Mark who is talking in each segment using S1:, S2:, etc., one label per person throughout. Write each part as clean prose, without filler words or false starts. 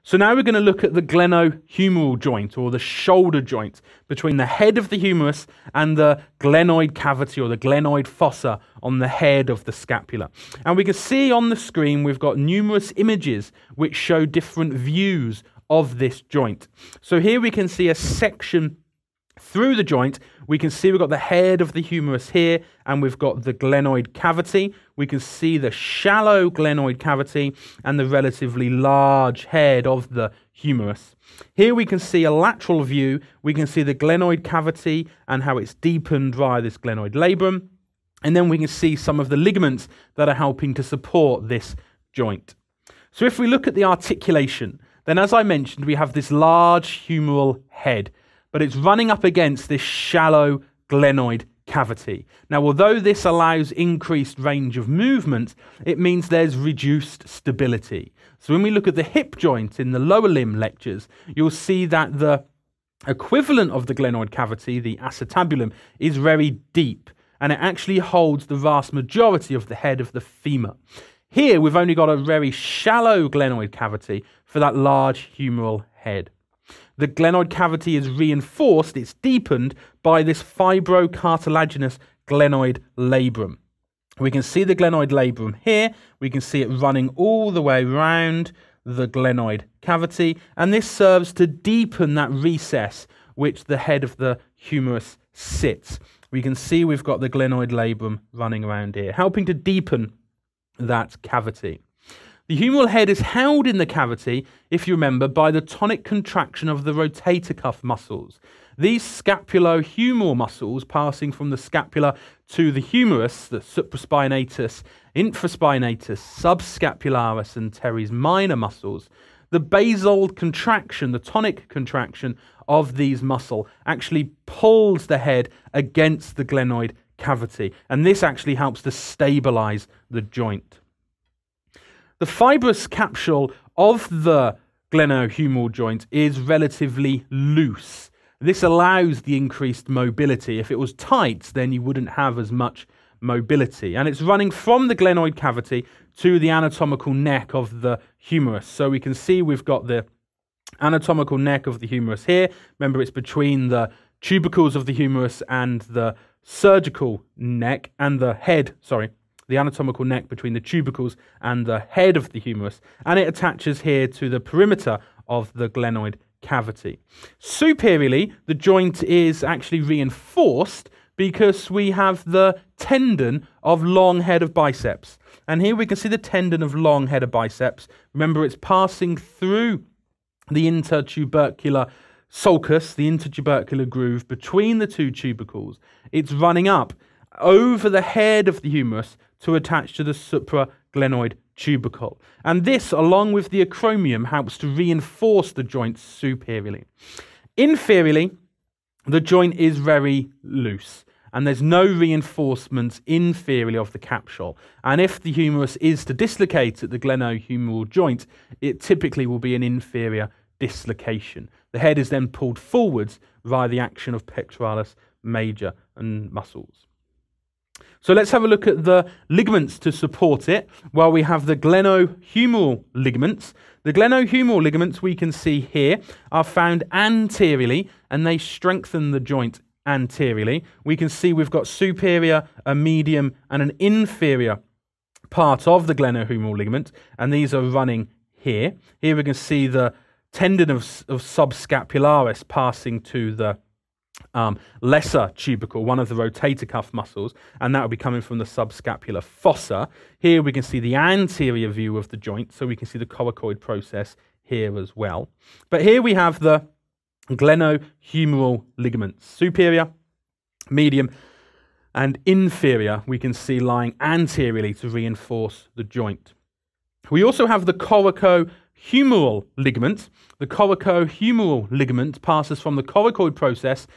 S1: So now we're going to look at the glenohumeral joint, or the shoulder joint, between the head of the humerus and the glenoid cavity, or the glenoid fossa, on the head of the scapula. And we can see on the screen we've got numerous images which show different views of this joint. So here we can see a section through the joint. We can see we've got the head of the humerus here, and we've got the glenoid cavity. We can see the shallow glenoid cavity and the relatively large head of the humerus. Here we can see a lateral view. We can see the glenoid cavity and how it's deepened via this glenoid labrum. And then we can see some of the ligaments that are helping to support this joint. So if we look at the articulation, then as I mentioned, we have this large humeral head, but it's running up against this shallow glenoid cavity. Now, although this allows increased range of movement, it means there's reduced stability. So when we look at the hip joint in the lower limb lectures, you'll see that the equivalent of the glenoid cavity, the acetabulum, is very deep, and it actually holds the vast majority of the head of the femur. Here, we've only got a very shallow glenoid cavity for that large humeral head. The glenoid cavity is reinforced, it's deepened by this fibrocartilaginous glenoid labrum. We can see the glenoid labrum here, we can see it running all the way around the glenoid cavity, and this serves to deepen that recess which the head of the humerus sits. We can see we've got the glenoid labrum running around here, helping to deepen that cavity. The humeral head is held in the cavity, if you remember, by the tonic contraction of the rotator cuff muscles. These scapulohumeral muscles passing from the scapula to the humerus, the supraspinatus, infraspinatus, subscapularis and teres minor muscles, the basal contraction, the tonic contraction of these muscles actually pulls the head against the glenoid cavity, and this actually helps to stabilize the joint. The fibrous capsule of the glenohumeral joint is relatively loose. This allows the increased mobility. If it was tight, then you wouldn't have as much mobility. And it's running from the glenoid cavity to the anatomical neck of the humerus. So we can see we've got the anatomical neck of the humerus here. Remember, it's between the tubercles of the humerus and the surgical neck, and the head, the anatomical neck between the tubercles and the head of the humerus, and it attaches here to the perimeter of the glenoid cavity. Superiorly, the joint is actually reinforced because we have the tendon of long head of biceps. And here we can see the tendon of long head of biceps. Remember, it's passing through the intertubercular sulcus, the intertubercular groove between the two tubercles. It's running up over the head of the humerus to attach to the supraglenoid tubercle. And this, along with the acromion, helps to reinforce the joint superiorly. Inferiorly, the joint is very loose, and there's no reinforcement inferiorly of the capsule. And if the humerus is to dislocate at the glenohumeral joint, it typically will be an inferior dislocation. The head is then pulled forwards via the action of pectoralis major and muscles. So let's have a look at the ligaments to support it. Well, we have the glenohumeral ligaments. The glenohumeral ligaments we can see here are found anteriorly, and they strengthen the joint anteriorly. We can see we've got superior, a medium and an inferior part of the glenohumeral ligament, and these are running here. Here we can see the tendon of subscapularis passing to the lesser tubercle, one of the rotator cuff muscles, and that will be coming from the subscapular fossa. Here we can see the anterior view of the joint, so we can see the coracoid process here as well. But here we have the glenohumeral ligaments, superior, medium, and inferior, we can see lying anteriorly to reinforce the joint. We also have the coracohumeral ligament. The coracohumeral ligament passes from the coracoid process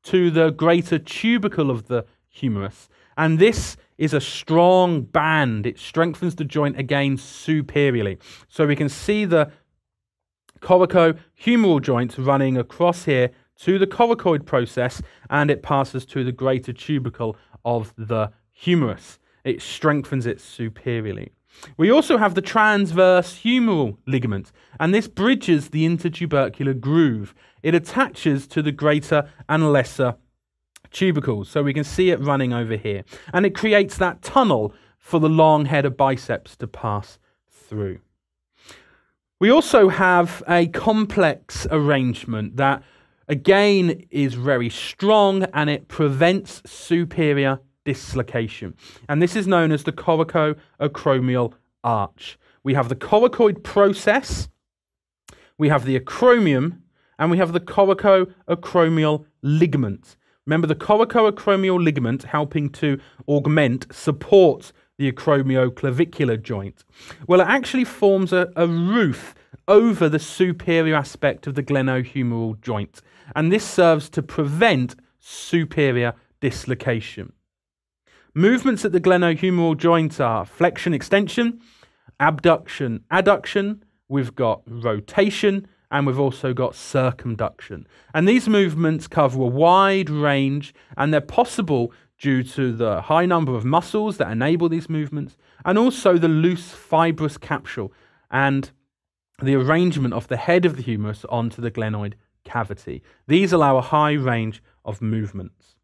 S1: to the greater tubercle of the humerus. And this is a strong band. It strengthens the joint again superiorly. So we can see the coracohumeral joint running across here to the coracoid process, and it passes to the greater tubercle of the humerus. It strengthens it superiorly. We also have the transverse humeral ligament, and this bridges the intertubercular groove. It attaches to the greater and lesser tubercles, so we can see it running over here, and it creates that tunnel for the long head of biceps to pass through. We also have a complex arrangement that again is very strong, and it prevents superior dislocation, and this is known as the coracoacromial arch. We have the coracoid process, we have the acromion, and we have the coracoacromial ligament. Remember, the coracoacromial ligament helping to augment, support the acromioclavicular joint. Well, it actually forms a roof over the superior aspect of the glenohumeral joint, and this serves to prevent superior dislocation. Movements at the glenohumeral joint are flexion, extension, abduction, adduction, we've got rotation, and we've also got circumduction. And these movements cover a wide range, and they're possible due to the high number of muscles that enable these movements, and also the loose fibrous capsule and the arrangement of the head of the humerus onto the glenoid cavity. These allow a high range of movements.